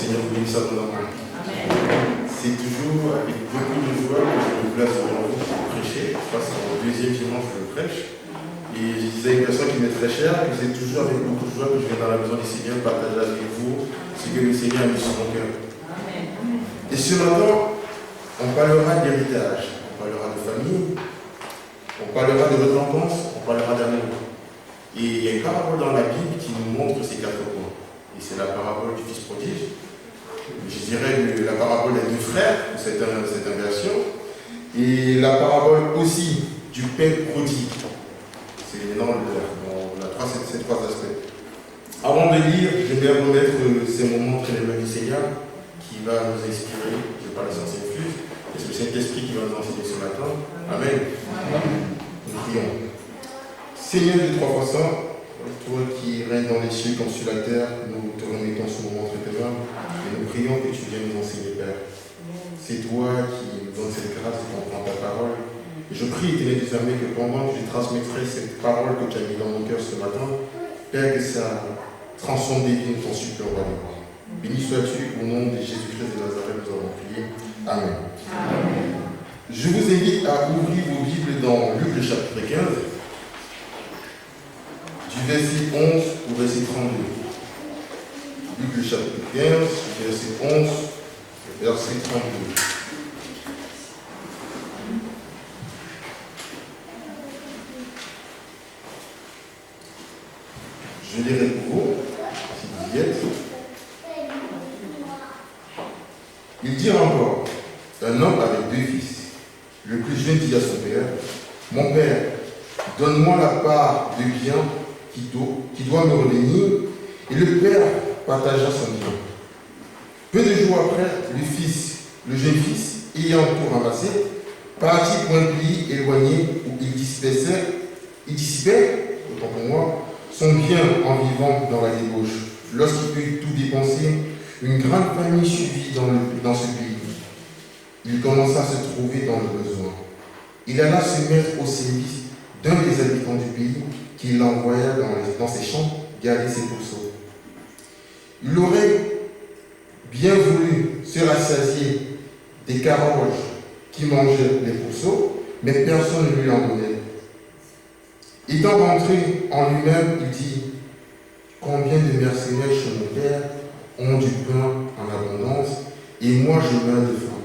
Seigneur vous bénisse abondamment. C'est toujours avec beaucoup de joie que je me place devant vous pour prêcher. Je crois que c'est mon deuxième dimanche que je prêche. Et je disais à une personne qui m'est très chère que c'est toujours avec beaucoup de joie que je viens dans la maison du Seigneur partager avec vous ce que le Seigneur a mis sur mon cœur. Et ce matin, on parlera d'héritage, on parlera de famille, on parlera de repentance, on parlera d'amour. Et il y a une parabole dans la Bible qui nous montre ces 4 points. Et c'est la parabole du fils prodige. Je dirais la parabole des 2 frères, cette inversion. Et la parabole aussi du père prodigue. C'est dans ces 3 aspects. Avant de lire, je vais remettre ces moments très les mains du Seigneur qui va nous inspirer. Je parle sans infuse. Et c'est le Saint-Esprit qui va nous enseigner ce matin. Amen. Nous prions. Seigneur de 3 fois saint, toi qui règnes dans les cieux comme sur la terre, nous te remettons ce moment entre tes mains et nous prions que tu viennes nous enseigner, Père. C'est toi qui nous donnes cette grâce de comprendre ta parole. Et je prie, éternel des armées, que pendant que je transmettrai cette parole que tu as mis dans mon cœur ce matin, Père, que ça transforme des vies, ton super roi des rois. Béni sois-tu au nom de Jésus-Christ de Nazareth, nous avons prié. Amen. Amen. Je vous invite à ouvrir vos Bibles dans Luc le chapitre 15. Du verset 11 au verset 32. Luc le chapitre 15, verset 11 au verset 32. Je lirai pour vous, si vous y êtes. Il dit encore, un homme avait 2 fils. Le plus jeune dit à son père, mon père, donne-moi la part de bien qui doit me revenir, et le père partagea son bien. Peu de jours après, le jeune fils, ayant tout ramassé, partit pour un pays éloigné où il dissipait, autant pour moi, son bien en vivant dans la débauche. Lorsqu'il eut tout dépensé, une grande famille suivit dans ce pays. Il commença à se trouver dans le besoin. Il alla se mettre au service d'un des habitants du pays qui l'envoya dans ses champs garder ses pourceaux. Il aurait bien voulu se rassasier des carottes qui mangeaient les pourceaux, mais personne ne lui en donnait. Étant rentré en lui-même, il dit, combien de mercenaires chez mon père ont du pain en abondance, et moi je meurs de faim.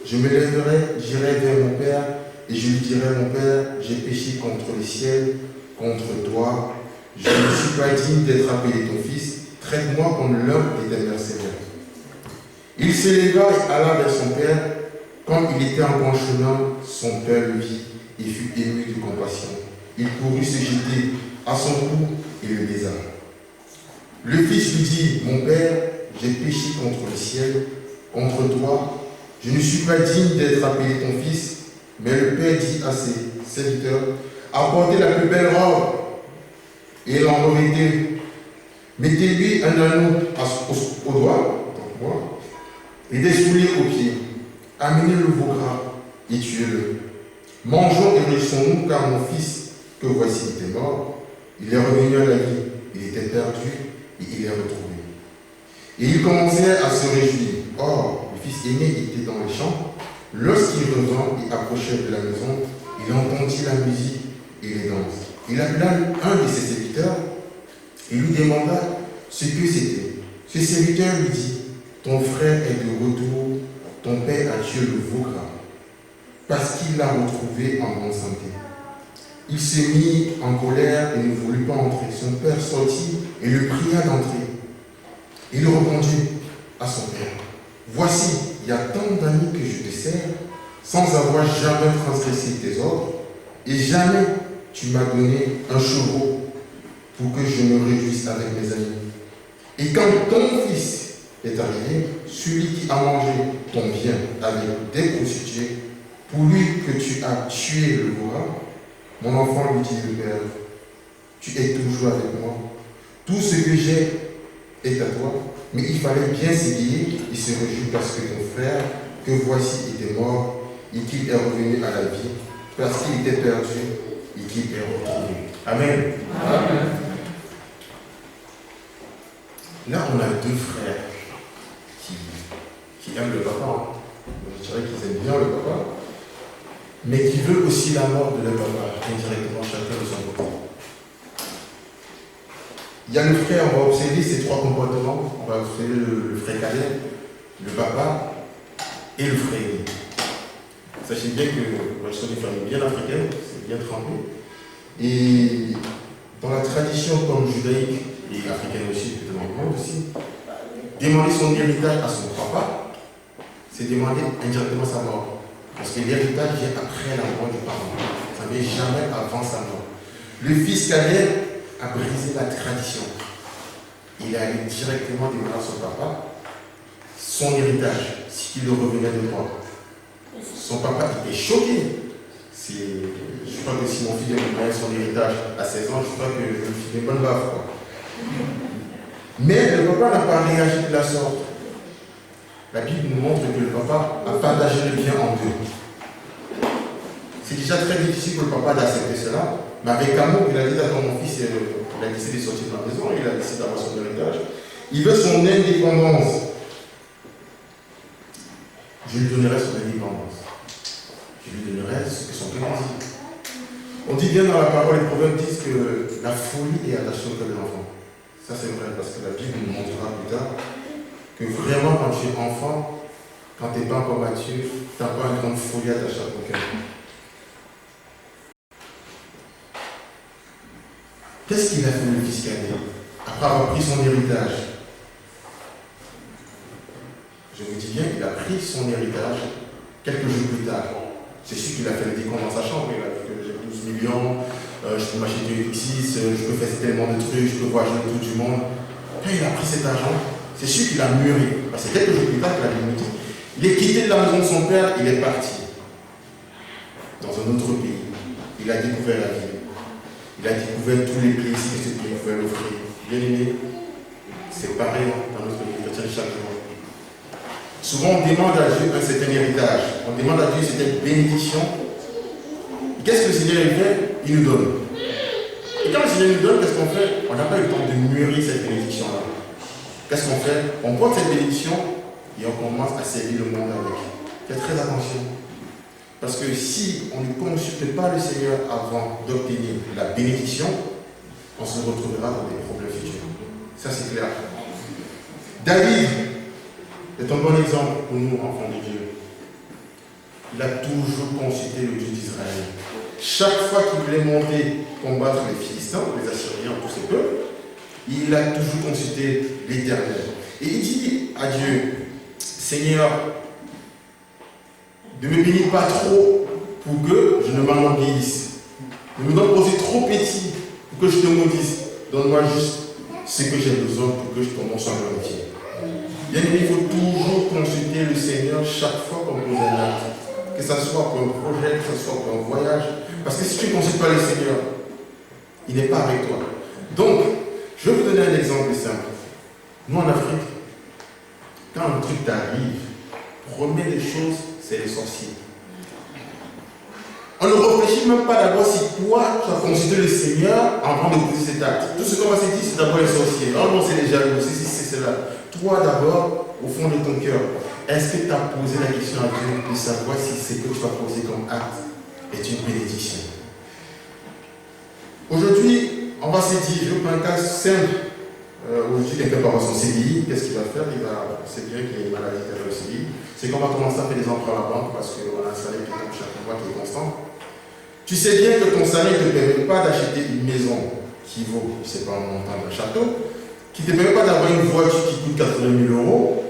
Je me lèverai, j'irai vers mon père, et je lui dirai, mon père, j'ai péché contre le ciel, contre toi. Je ne suis pas digne d'être appelé ton fils. Traite-moi comme l'un de tes mercenaires. Il s'éleva et alla vers son père. Quand il était en bon chemin, son père le vit et fut ému de compassion. Il courut se jeter à son cou et le baisa. Le fils lui dit, mon père, j'ai péché contre le ciel, contre toi. Je ne suis pas digne d'être appelé ton fils. Mais le père dit à ses serviteurs, apportez la plus belle robe et l'enrobez. Mettez-lui un anneau au doigt, donc moi, et des souliers aux pieds. Amenez-le veau gras et tuez-le. Mangeons et réjouissons-nous, car mon fils, que voici, était mort, il est revenu à la vie, il était perdu et il est retrouvé. Et ils commençaient à se réjouir. Or, le fils aîné était dans les champs. Lorsqu'il revint et approchait de la maison, il entendit la musique et les danses. Il appela un de ses serviteurs et lui demanda ce que c'était. Ce serviteur lui dit, ton frère est de retour, ton père a tué le veau gras, parce qu'il l'a retrouvé en bonne santé. Il se mit en colère et ne voulut pas entrer. Son père sortit et le pria d'entrer. Il répondit à son père, voici, il y a tant d'années que je te sers, sans avoir jamais transgressé tes ordres, et jamais tu m'as donné un chevreau pour que je me réjouisse avec mes amis. Et quand ton fils est arrivé, celui qui a mangé ton bien avec des prostituées, pour lui que tu as tué le veau gras, mon enfant lui dit le père, tu es toujours avec moi, tout ce que j'ai est à toi. Mais il fallait bien s'égayer et se réjouir parce que ton frère, que voici, était mort et qu'il est revenu à la vie, parce qu'il était perdu et qu'il est retrouvé. Amen. Amen. Là, on a 2 frères qui aiment le papa, hein. Je dirais qu'ils aiment bien le papa, mais qui veulent aussi la mort de leur papa, indirectement, chacun de son côté. Il y a le frère, on va observer ces trois comportements. On va observer le frère cadet, le papa et le frère aîné. Sachez bien que nous sommes des familles bien africaines, c'est bien trempé. Et dans la tradition comme judaïque et africaine aussi, dans le monde aussi, demander son héritage à son papa, c'est demander indirectement sa mort. Parce que l'héritage vient après la mort du parent. Ça ne vient jamais avant sa mort. Le fils cadet a brisé la tradition. Il est allé directement demander à son papa son héritage, ce qui lui revenait de droit. Son papa était choqué. Je crois que si mon fils me donnait son héritage à 16 ans, je crois que je me suis une bonne baffe. Mais le papa n'a pas réagi de la sorte. La Bible nous montre que le papa a partagé le bien en deux. C'est déjà très difficile pour le papa d'accepter cela, mais avec amour, il a dit d'accord, mon fils, il a décidé de sortir de la maison, il a décidé d'avoir son héritage. Il veut son indépendance. Je lui donnerai son indépendance. Je lui donnerai ce que son cœur dit. On dit bien dans la parole, les proverbes disent que la folie est attachée au cœur de l'enfant. Ça c'est vrai, parce que la Bible nous montrera plus tard que vraiment quand tu es enfant, quand tu n'es pas encore mature, tu n'as pas une grande folie attachée à ton cœur. Qu'est-ce qu'il a fait le fils cadet après avoir pris son héritage? Je vous dis bien qu'il a pris son héritage quelques jours plus tard. C'est sûr qu'il a fait le décompte dans sa chambre, il a dit que j'ai 12 millions, je peux m'acheter une X6, je peux faire tellement de trucs, je peux voyager autour du monde. Quand il a pris cet argent, c'est sûr qu'il a mûri. Parce que quelques jours plus tard, il est quitté de la maison de son père, il est parti dans un autre pays. Il a découvert la vie. Il a découvert tous les plaisirs que ce pays pouvait l'offrir. Bien aimé, c'est pareil dans notre vie chrétien chaque jour. Souvent, on demande à Dieu un certain héritage. On demande à Dieu une certaine bénédiction. Qu'est-ce que le Seigneur fait? Il nous donne. Et quand le Seigneur nous donne, qu'est-ce qu'on fait? On n'a pas eu le temps de mûrir cette bénédiction-là. Qu'est-ce qu'on fait? On porte cette bénédiction et on commence à servir le monde avec. Faites très attention. Parce que si on ne consulte pas le Seigneur avant d'obtenir la bénédiction, on se retrouvera dans des problèmes futurs. Ça, c'est clair. David est un bon exemple pour nous, enfants de Dieu. Il a toujours consulté le Dieu d'Israël. Chaque fois qu'il voulait monter combattre les Philistins, les Assyriens, tous ces peuples, il a toujours consulté l'Éternel. Et il dit à Dieu, Seigneur, ne me bénis pas trop pour que je ne m'enorgueillisse. Ne me donne pas aussi trop petit pour que je te maudisse. Donne-moi juste ce que j'ai besoin pour que ton nom soit glorifié. Bien aimé, il faut toujours consulter le Seigneur chaque fois qu'on pose un acte. Que ce soit pour un projet, que ce soit pour un voyage. Parce que si tu ne consultes pas le Seigneur, il n'est pas avec toi. Donc, je vais vous donner un exemple simple. Nous en Afrique, quand un truc t'arrive, première des choses, c'est les sorciers. On ne réfléchit même pas d'abord si toi, tu as consulté le Seigneur avant de poser cet acte. Tout ce qu'on va se dire, c'est d'abord les sorciers. Oh non, c'est les jaloux, c'est cela. Toi d'abord, au fond de ton cœur, est-ce que tu as posé la question à Dieu de savoir si ce que tu vas poser comme acte est une bénédiction? Aujourd'hui, on va se dire, je prends un cas simple. Aujourd'hui, quelqu'un va avoir son CDI, qu'est-ce qu'il va faire? C'est bien qu'il y ait une maladie derrière le CDI. C'est qu'on va commencer à faire des emprunts à la banque parce qu'on a un salaire qui tombe chaque mois qui est constant. Tu sais bien que ton salaire ne te permet pas d'acheter une maison qui vaut, je ne sais pas, un montant d'un château, qui ne te permet pas d'avoir une voiture qui coûte 80 000 euros,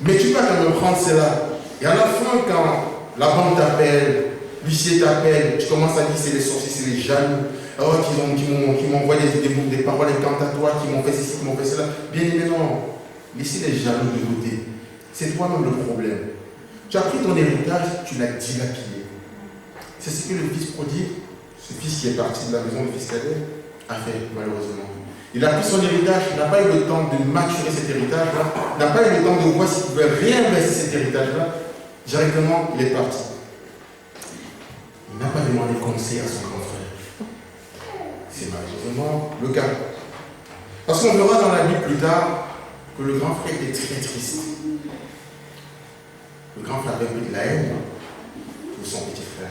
mais tu vas quand même prendre cela. Et à la fin, quand la banque t'appelle, l'huissier t'appelle, tu commences à dire c'est les sorciers, c'est les jaloux, qui m'envoient des paroles incantatoires, qui m'ont fait ceci, qui m'ont fait cela. Bien évidemment, laissez les jaloux de côté. C'est toi-même le problème. Tu as pris ton héritage, tu l'as dilapidé. C'est ce que le fils prodigue, ce fils qui est parti de la maison du fils cadet, a fait malheureusement. Il a pris son héritage, il n'a pas eu le temps de maturer cet héritage-là, il n'a pas eu le temps de voir s'il pouvait réinvestir cet héritage-là. Directement, il est parti. Il n'a pas demandé conseil à son grand frère. C'est malheureusement le cas. Parce qu'on verra dans la Bible plus tard que le grand frère était très triste. Le grand frère avait pris de la haine pour son petit frère.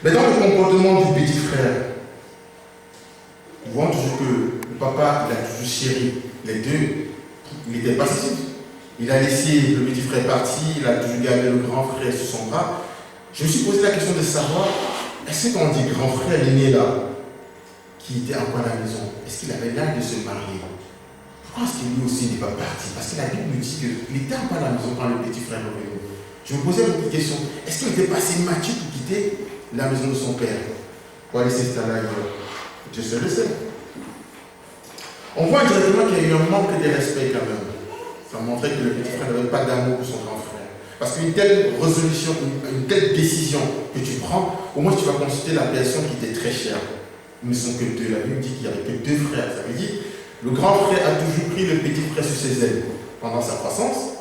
Mais dans le comportement du petit frère, nous voyons toujours que le papa, il a toujours chéri les deux. Il était passif. Il a laissé le petit frère partir, il a toujours gardé le grand frère sous son bras. Je me suis posé la question de savoir, est-ce que quand on dit grand frère l'aîné là, qui était encore à la maison, est-ce qu'il avait l'âge de se marier? Pourquoi est-ce que lui aussi n'est pas parti? Parce que la Bible nous dit qu'il était encore à la maison quand le petit frère est revenu. Je me posais beaucoup de questions. Est-ce qu'il était passé mature pour quitter la maison de son père pour aller s'installer ailleurs? Dieu seul le sait. On voit directement qu'il y a eu un manque de respect quand même. Ça montrait que le petit frère n'avait pas d'amour pour son grand frère. Parce qu'une telle résolution, une telle décision que tu prends, au moins tu vas consulter la personne qui t'est très chère. Ils ne sont que deux. La Bible dit qu'il n'y avait que deux frères. Ça veut dire le grand frère a toujours pris le petit frère sur ses ailes. Pendant sa croissance,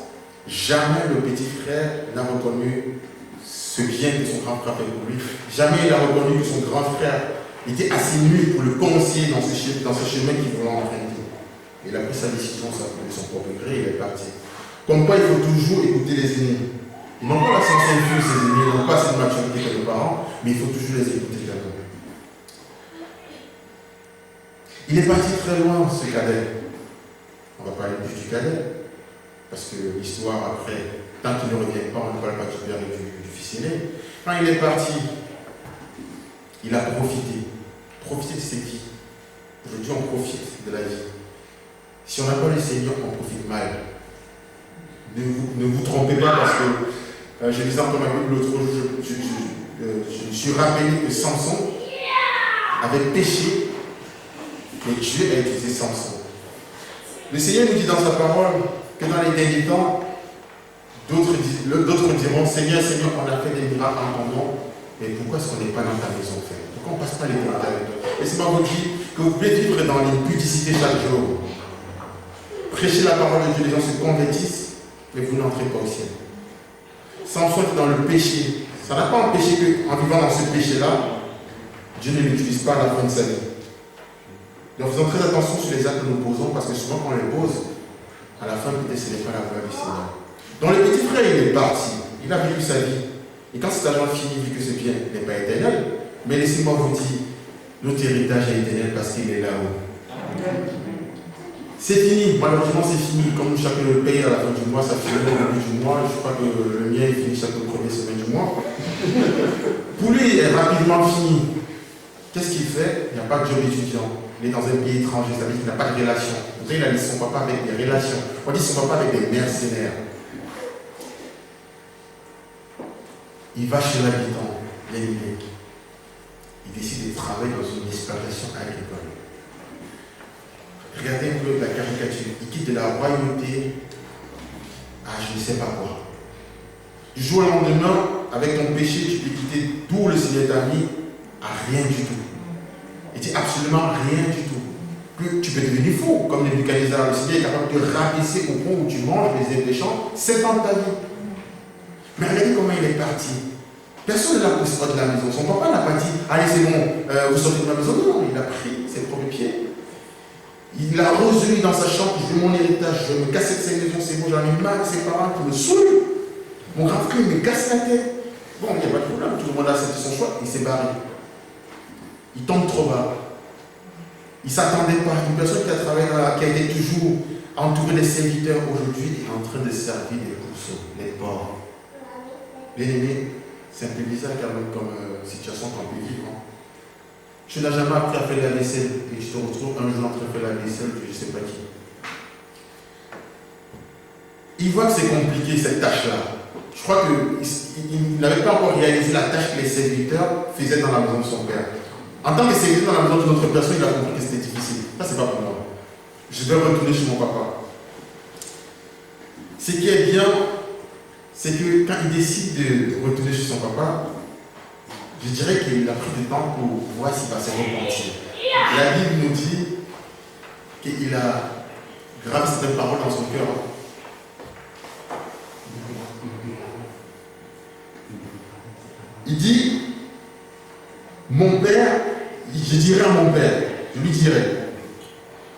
jamais le petit frère n'a reconnu ce bien que son grand frère fait pour lui. Jamais il a reconnu que son grand frère était assez nul pour le conseiller dans ce chemin qu'il voulait emprunter. Il a pris sa décision de son propre gré et il est parti. Comme quoi il faut toujours écouter les aînés. Ils n'ont pas la science infuse, ces aînés, ils n'ont pas cette maturité que nos parents, mais il faut toujours les écouter d'abord. Il est parti très loin, ce cadet. On va parler plus du cadet, parce que l'histoire après, tant qu'il ne revient pas, on ne parle pas du père et du fils aîné. Quand il est parti, il a profité. Profiter de ses vies. Aujourd'hui, on profite de la vie. Si on n'a pas le Seigneur, on profite mal. Ne vous trompez pas parce que je lisais encore ma Bible l'autre jour, je me suis rappelé que Samson avait péché, mais Dieu a utilisé Samson. Le Seigneur nous dit dans sa parole que dans les derniers temps, d'autres diront Seigneur, Seigneur, on a fait des miracles en ton nom, mais pourquoi est-ce qu'on n'est pas dans ta maison, frère? Pourquoi on ne passe pas les temps avec toi? Laissez-moi vous dire que vous pouvez vivre dans l'impudicité chaque jour. Prêchez la parole de Dieu, les gens se convertissent, mais vous n'entrez pas au ciel. Samson est dans le péché. Ça n'a pas empêché qu'en vivant dans ce péché-là, Dieu ne l'utilise pas à la fin de sa vie. Donc faisons très attention sur les actes que nous posons, parce que souvent quand on les pose, à la fin, peut-être ce n'est pas la voie du Seigneur. Donc le petit frère, il est parti. Il a vécu sa vie. Et quand cet argent finit, vu que ce bien n'est pas éternel, mais laissez-moi vous dire, notre héritage est éternel parce qu'il est là-haut. C'est fini, malheureusement c'est fini. Comme chacun le paye à la fin du mois, ça finit au début du mois. Je crois que le mien il finit chaque première semaine du mois. Pour lui, il est rapidement fini. Qu'est-ce qu'il fait? Il n'y a pas de job étudiant. Il est dans un pays étranger, ça veut dire qu'il n'a pas de relation. Il a dit son papa avec des relations. On dit son papa avec des mercenaires. Il va chez l'habitant, l'ennemi. Il décide de travailler dans une exploitation agricole. Regardez un peu la caricature. Il quitte de la royauté à je ne sais pas quoi. Du jour au lendemain, avec ton péché, tu peux quitter tout le Seigneur t'a mis à rien du tout. Il dit absolument rien du tout. Que tu peux devenir fou, comme Nebuchadnezzar. Le Seigneur est capable de te rabaisser au point où tu manges les herbes des champs 7 ans de ta vie. Mais regardez comment il est parti. Personne ne l'a poussé hors de la maison. Son papa n'a pas dit allez, c'est bon, vous sortez de la maison. Non, il a pris ses propres pieds. Il a résolu dans sa chambre je veux mon héritage, je vais me casser de cette maison, c'est bon, j'en ai marre de ses parents qui me saoulent. Mon grand frère me casse la tête. Bon, il n'y a pas de problème, tout le monde a accepté son choix, il s'est barré. Il tombe trop bas. Il ne s'attendait pas. Une personne qui a travaillé qui a été toujours entourée des serviteurs aujourd'hui est en train de servir des pourceaux, les porcs. L'ennemi, c'est un peu bizarre quand même comme situation qu'on peut vivre. Tu n'as jamais appris à faire la vaisselle et tu te retrouves un jour en train de faire la vaisselle de je ne sais pas qui. Il voit que c'est compliqué cette tâche-là. Je crois qu'il n'avait pas encore réalisé la tâche que les serviteurs faisaient dans la maison de son père. En tant que serviteur dans la maison d'une autre personne, il a compris que c'était difficile. Ça, c'est pas pour moi. Je vais retourner chez mon papa. Ce qui est bien, c'est que quand il décide de retourner chez son papa, je dirais qu'il a pris du temps pour voir s'il va se repentir. La Bible nous dit qu'il a gravé cette parole dans son cœur. Il dit, mon père, je dirai à mon père, je lui dirai,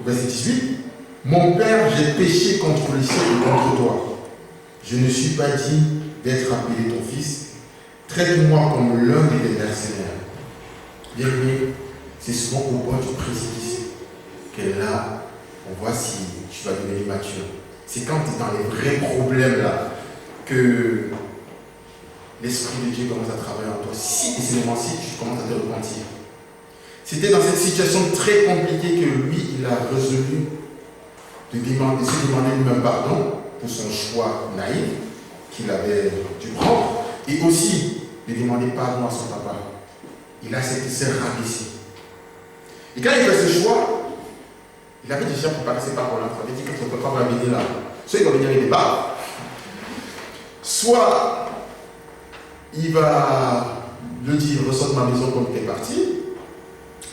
au verset 18, Mon Père, j'ai péché contre le ciel et contre toi. Je ne suis pas digne d'être appelé ton fils. Traite-moi comme l'un de tes mercenaires. Bien aimé, c'est souvent au point du précipice que là, on voit si tu vas devenir mature. C'est quand tu es dans les vrais problèmes là que l'Esprit de Dieu commence à travailler en toi. Si, et c'est le moment-ci, tu commences à te repentir. C'était dans cette situation très compliquée que lui, il a résolu de se demander lui-même pardon pour son choix naïf qu'il avait dû prendre et aussi de demander pardon à son papa. Il a s'est rabaissé. Et quand il fait ce choix, il avait déjà préparé ses paroles. Il avait dit que son papa va venir là. Soit il va venir avec des barres, soit il va le dire, ressort de ma maison comme tu es parti.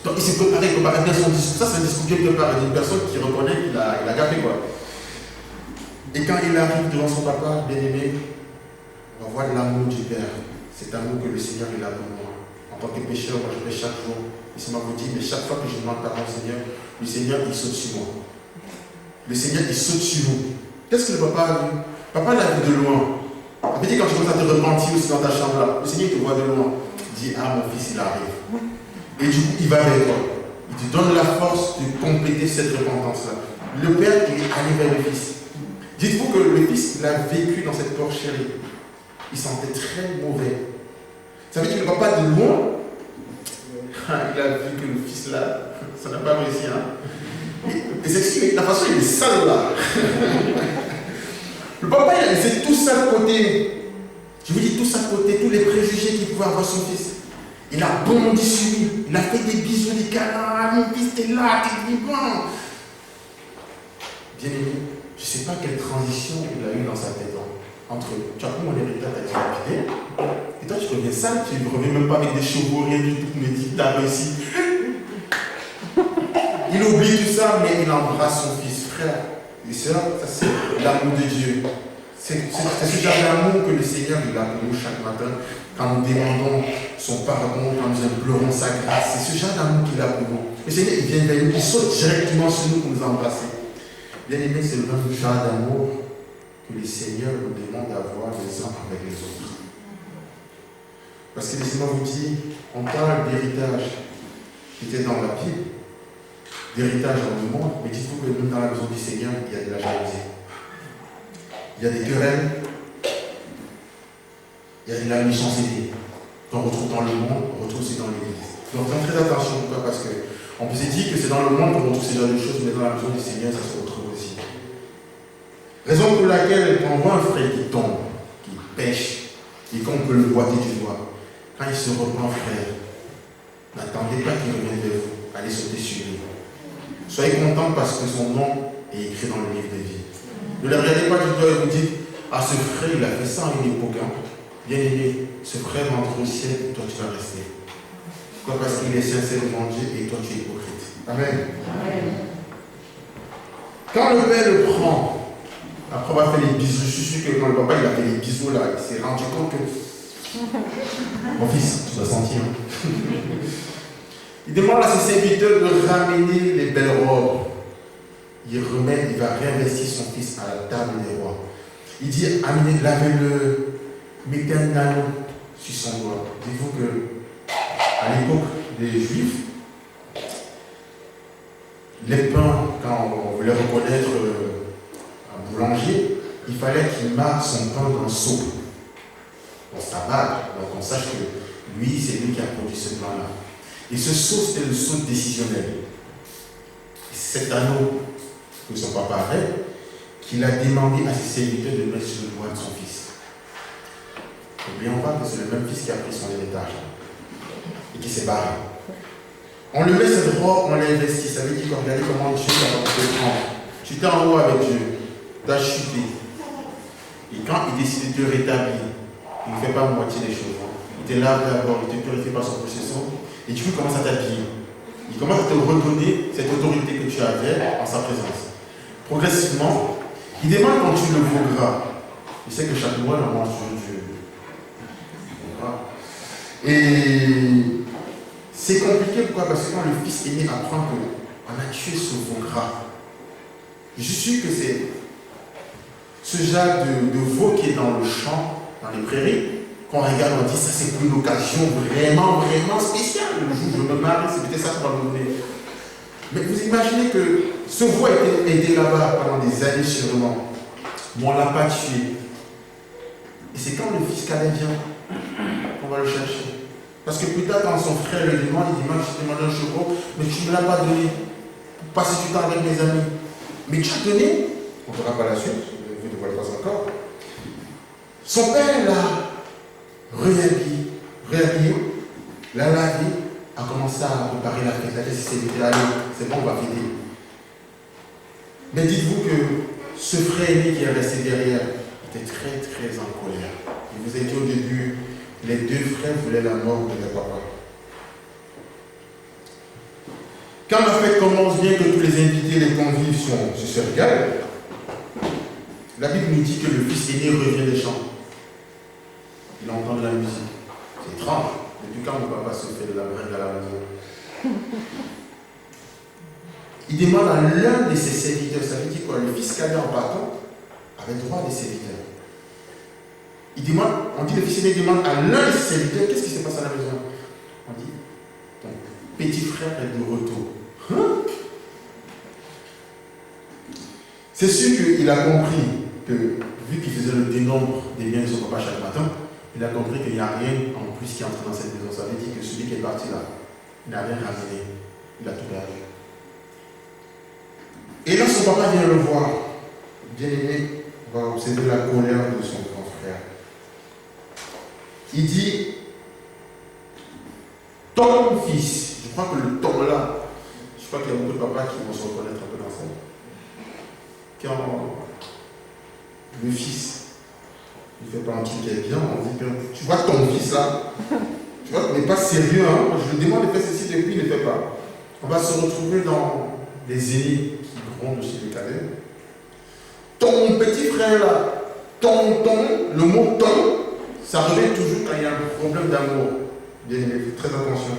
Donc il s'est préparé bien son discours. Ça, c'est un discours bien préparé d'une personne qui reconnaît qu'il a gâté quoi. Et quand il arrive devant son papa, bien aimé, on va voir l'amour du Père. Cet amour que le Seigneur il a pour moi. En tant que pécheur, moi je pêche chaque jour. Et c'est moi vous dit, mais chaque fois que je demande pardon au Seigneur, le Seigneur il saute sur moi. Le Seigneur il saute sur vous. Qu'est-ce que le papa a vu? Papa l'a vu de loin. Il dit quand tu commences à te repentir aussi dans ta chambre là, le Seigneur te voit de loin. Il dit, ah mon fils il arrive. Et du coup il va vers toi. Il te donne la force de compléter cette repentance là. Le Père il est allé vers le Fils. Dites-vous que le Fils il a vécu dans cette porcherie. Il sentait très mauvais. Ça veut dire que le papa de loin, il a vu que le fils là, ça n'a pas réussi. Hein? Et c'est la façon il est sale là. Le papa il a laissé tout ça de côté. Je vous dis tout ça de côté, tous les préjugés qu'il pouvait avoir son fils. Il a bondi sur lui, il a fait des bisous, des câlins, mon fils t'es là, t'es vivant. Bien aimé, je ne sais pas quelle transition il a eu dans sa tête. Entre tu as pris mon héritage, tu as dilapidé, et toi tu reviens sale, tu ne reviens même pas avec des chevaux, rien du tout, mais dis tu as réussi. Il oublie tout ça, mais il embrasse son fils, frère et sœur, ça c'est l'amour de Dieu. C'est ce genre d'amour que le Seigneur il a pour nous chaque matin, quand nous demandons son pardon, quand nous implorons sa grâce. C'est ce genre d'amour qu'il a pour nous. Le Seigneur il vient vers nous, il saute directement sur nous pour nous embrasser. Bien aimé, c'est le même genre d'amour que le Seigneur nous demande d'avoir les uns avec les autres. Parce que laissez-moi vous dire, on parle d'héritage qui était dans la Bible, d'héritage dans le monde, mais dites-vous que même dans la maison du Seigneur, il y a de la jalousie. Il y a des querelles, il y a de la méchanceté qu'on retrouve dans le monde, on retrouve aussi dans l'Église. Donc faites très attention, pourquoi? Parce qu'on vous a dit que c'est dans le monde qu'on retrouve ces genres de choses, mais dans la maison du Seigneur, ça se retrouve aussi. Raison pour laquelle, quand on voit un frère qui tombe, qui pêche, et qu'on peut le boiter du doigt, quand il se reprend, frère, n'attendez pas qu'il revienne vers vous, allez sauter sur lui. Soyez contents parce que son nom est écrit dans le livre de vie. Ne le regardez pas du doigt et vous dites, ah ce frère il a fait ça à une époque. Hein. Bien aimé, ce frère rentre au ciel et toi tu vas rester. Pourquoi? Parce qu'il est sincère devant Dieu et toi tu es hypocrite. Amen. Amen. Quand le Père le prend, après on va faire les bisous, je suis sûr que quand le papa il a fait les bisous là, il s'est rendu compte que mon fils, tu dois sentir. Il demande à ses serviteurs de ramener les belles robes. Il remet, il va réinvestir son fils à la table des rois. Il dit, amenez, lavez-le, mettez un anneau sur son doigt. Dites-vous que à l'époque des Juifs, les pains, quand on voulait reconnaître un boulanger, il fallait qu'il marque son pain dans le seau, dans sa bague. Donc on sache que lui, c'est lui qui a produit ce pain-là. Et ce seau, c'était le seau décisionnel. Et cet anneau que son papa avait, qu'il a demandé à ses serviteurs de mettre sur le doigt de son fils. N'oublions pas que c'est le même fils qui a pris son héritage et qui s'est barré. On le met cette robe, on l'investit. Ça veut dire qu'on regarde comment Dieu va te prendre. Tu étais en haut avec Dieu, tu as chuté. Et quand il décide de te rétablir, il ne fait pas moitié des choses. Il te lave d'abord, il te purifie par son processus. Et tu commences à t'habiller. Il commence à te redonner cette autorité que tu avais en sa présence. Progressivement, il demande quand tu le voudras. Il sait que chaque mois, on mange Dieu. Et c'est compliqué, pourquoi? Parce que quand le fils aîné apprend qu'on a tué ce veau gras, Je suis sûr que c'est ce genre de veau qui est dans le champ, dans les prairies, qu'on regarde, on dit ça c'est pour une occasion vraiment, vraiment spéciale. Le jour où je me marie, c'est peut-être ça qu'on va me donner. Mais vous imaginez que ce veau a été là-bas pendant des années sûrement. Mais on ne l'a pas tué. Et c'est quand le fils cadet vient qu'on va le chercher. Parce que plus tard, quand son frère le demande, il dit, moi je te demande un chevreau, mais tu ne me l'as pas donné. Pour passer du temps avec mes amis. Mais tu as donné, on ne verra pas la suite, vous ne voyez pas encore. Son père l'a réhabillé, l'a lavé, a commencé à préparer la fête. Qu'est-ce qu'il s'est dit? Allez, c'est bon, on va fêter. Mais dites-vous que ce frère aîné qui est resté derrière était très très en colère. Je vous ai dit au début, les deux frères voulaient la mort de leur papa. Quand la fête commence, bien que tous les invités, les convives se régalent, la Bible nous dit que le fils aîné revient des champs. Il entend de la musique. C'est étrange. Depuis quand mon papa se fait de la brève à la maison? Il demande à l'un de ses serviteurs, ça veut dire quoi? Le fils cadet en partant avait droit à des serviteurs. Il demande, on dit le fils aîné demande à l'un de ses serviteurs, qu'est-ce qui se passe à la maison? On dit, ton petit frère est de retour. Hein? C'est sûr qu'il a compris que, vu qu'il faisait le dénombre des biens de son papa chaque matin, il a compris qu'il n'y a rien en plus qui entre dans cette maison. Ça veut dire que celui qui est parti là, il n'a rien ramené. Il a tout perdu. Et là, son papa vient le voir. Bien aimé, on va observer la colère de son grand frère. Il dit, ton fils, je crois que le ton là, je crois qu'il y a beaucoup de papas qui vont se reconnaître un peu dans ça. Quand le fils, il fait pas un truc qui est bien, on dit que tu vois ton fils là, tu vois, il n'est pas sérieux, hein? Je lui demande de faire ceci depuis, il ne le fait pas. On va se retrouver dans les aînés qui grondent chez les cadets. Ton petit frère là, le mot ton, ça revient toujours quand il y a un problème d'amour. Bien aimé, faites très attention.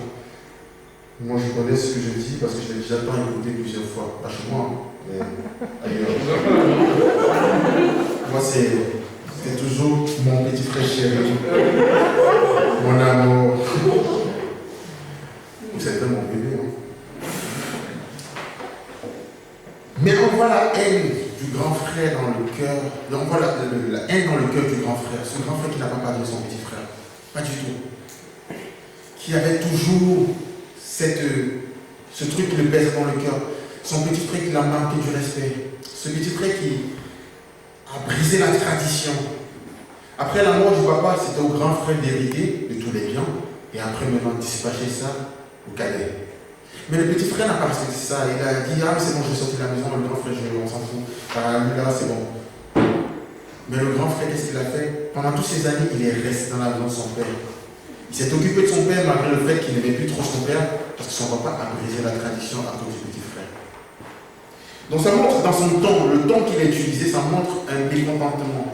Moi je connais ce que je dis parce que je l'ai déjà tant écouté plusieurs fois. Pas chez moi, mais ailleurs. Moi c'est toujours mon petit frère chéri, mon amour. Vous êtes mon bébé. Hein? Mais on voit la haine du grand frère dans le cœur. On voit la haine dans le cœur du grand frère. Ce grand frère qui n'a pas pardonné son petit frère. Pas du tout. Qui avait toujours ce truc qui le pèse dans le cœur. Son petit frère qui l'a manqué du respect. Ce petit frère qui a brisé la tradition. Après la mort du papa, c'était au grand frère d'hériter de tous les biens. Et après, maintenant, dispatcher ça au cadet. Mais le petit frère n'a pas respecté ça. Il a dit, ah, c'est bon, je vais sortir de la maison. Le grand frère, on s'en fout. Ah, lui là, c'est bon. Mais le grand frère, qu'est-ce qu'il a fait? Pendant toutes ces années, il est resté dans la maison de son père. Il s'est occupé de son père malgré le fait qu'il n'aimait plus trop son père, parce que son papa a brisé la tradition à cause du petit frère. Donc ça montre dans son temps, le temps qu'il a utilisé, ça montre un mécontentement.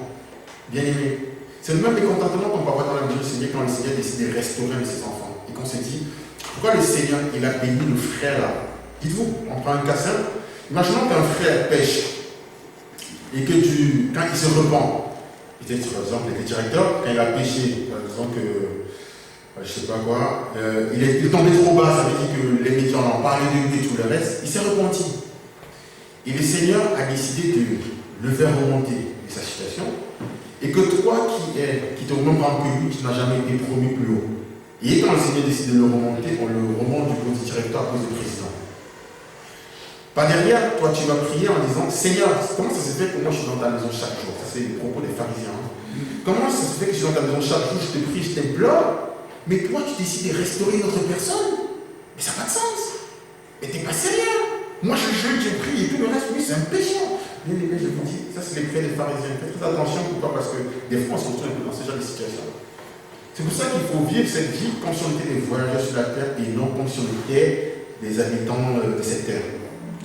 Bien aimé. C'est le même mécontentement qu'on peut avoir dans la maison du Seigneur quand le Seigneur décide de restaurer un de ses enfants. Et qu'on s'est dit, pourquoi le Seigneur, il a béni le frère là? Dites-vous, on prend un cas simple. Imaginons qu'un frère pêche et que quand il se repent, peut-être par exemple, il était directeur, quand il a pêché, par exemple, je ne sais pas quoi, il est tombé trop bas, ça veut dire que les médias en ont parlé de lui et tout le reste, il s'est repenti. Et le Seigneur a décidé de le faire remonter de sa situation, et que toi qui te au même rang que lui, tu n'as jamais été promu plus haut. Et quand le Seigneur décide de le remonter, on le remonte du poste de directeur à poste de président. Par derrière, toi tu vas prier en disant, Seigneur, comment ça se fait que moi je suis dans ta maison chaque jour? Ça c'est le propos des pharisiens. Comment ça se fait que je suis dans ta maison chaque jour, je te prie, je t'implore, mais toi tu décides de restaurer notre personne? Mais ça n'a pas de sens. Mais t'es pas sérieux. Moi je jeûne, je prie et tout le reste, oui, c'est un péché. Bien aimé, je vous dis, ça c'est les prières des pharisiens. Faites très attention, pourquoi? Parce que des fois on se retrouve un peu dans ce genre de situation. C'est pour ça qu'il faut vivre cette vie comme si on était des voyageurs sur la terre et non comme si on était des habitants de cette terre.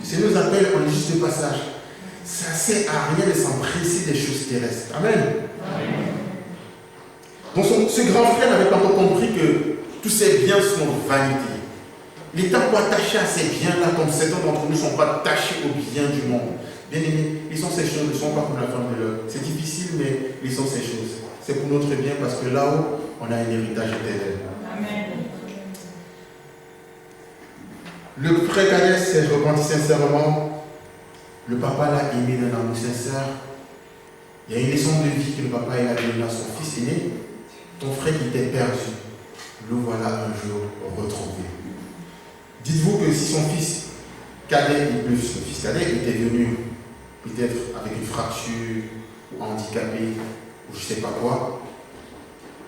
Si nous appelle, on est juste de passage. Ça ne sert à rien de s'empresser des choses terrestres. Amen. Amen. Donc ce grand frère n'avait pas encore compris que tous ces biens sont vanité. Il est pas attaché à ces biens-là comme certains d'entre nous ne sont pas attachés aux biens du monde. Bien aimés, lisons ces choses, ne sont pas comme la femme de l'heure. C'est difficile, mais lisons ces choses. C'est pour notre bien parce que là-haut, on a un héritage éternel. Amen. Le frère cadet s'est repenti sincèrement. Le papa l'a aimé d'un amour sincère. Il y a une leçon de vie que le papa a donnée à son fils aîné. Ton frère qui était perdu, le voilà un jour retrouvé. Dites-vous que si son fils cadet, son fils cadet était venu peut-être avec une fracture, ou handicapé, ou je ne sais pas quoi,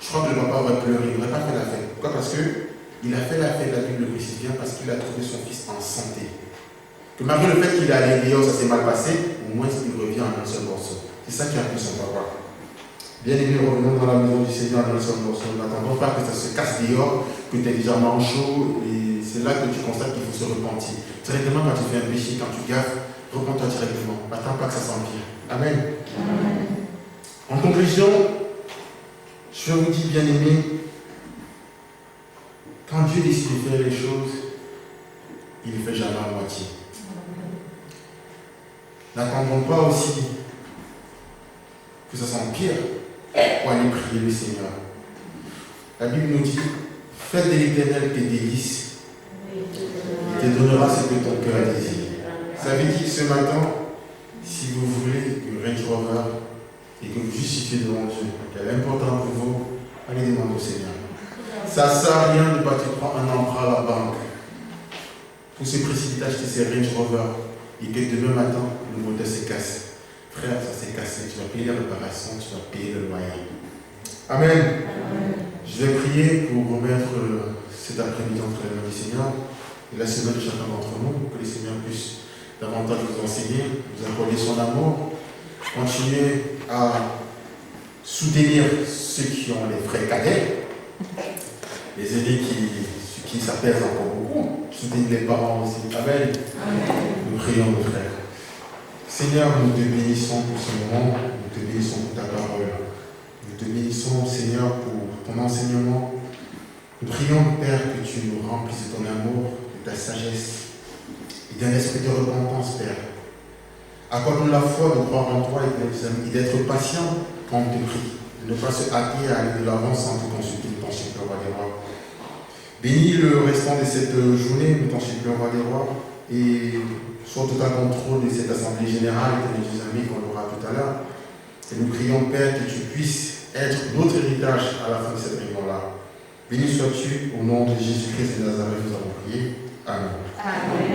je crois que le papa aurait pleuré, il n'aurait pas fait la fête. Pourquoi? Parce qu'il a fait la fête, la Bible le précise bien, parce qu'il a trouvé son fils en santé. Que malgré le fait qu'il est allé dehors, ça s'est mal passé, au moins il revient en un seul morceau. C'est ça qui a pris son papa. Bien aimé, revenons dans la maison du Seigneur dans un seul morceau. N'attendons pas que ça se casse dehors, que tu es déjà manchot, et c'est là que tu constates qu'il faut se repentir. Directement quand tu fais un péché, quand tu gaffes, repens-toi directement. N'attends pas que ça s'empire. Amen. Amen. En conclusion, je vous dis, bien aimé, quand Dieu décide de faire les choses, il ne fait jamais à moitié. N'attendons pas aussi que ça s'empire pour aller prier le Seigneur. La Bible nous dit, fais de l'Éternel tes délices, il te donnera ce que ton cœur désire. Ça veut dire ce matin, si vous voulez une Range Rover et que vous justifiez devant Dieu, qu'elle est importante pour vous, allez demander au Seigneur. Ça ne sert à rien de pas te prendre un emprunt à la banque pour se précipiter à acheter ces Range Rover et que demain matin, le moteur se casse. Frère, ça s'est cassé, tu vas payer la réparation, tu vas payer le loyer. Amen. Amen. Je vais prier pour remettre cet après-midi entre les mains du Seigneur et la semaine de chacun d'entre nous, que le Seigneur puisse davantage vous enseigner, vous accorder son amour, continuer à soutenir ceux qui ont les frères cadets, les aînés qui s'apaisent encore beaucoup, soutenir les parents aussi. Amen. Amen. Nous prions, nos frères. Seigneur, nous te bénissons pour ce moment, nous te bénissons pour ta parole. Nous te bénissons, Seigneur, pour ton enseignement. Nous prions, Père, que tu nous remplisses de ton amour, de ta sagesse et d'un esprit de repentance, Père. Accorde-nous la foi de croire en toi et d'être patient quand on te prie, de ne pas se hâter à aller de l'avant sans te consulter, nous t'en supplions, roi des rois. Bénis le restant de cette journée, nous t'en supplions, roi des rois, et sois tout à contrôle de cette assemblée générale et de nos amis qu'on aura tout à l'heure. Et nous prions, Père, que tu puisses être notre héritage à la fin de cette réunion-là. Béni sois-tu, au nom de Jésus-Christ de Nazareth, nous avons prié. Amen. Amen.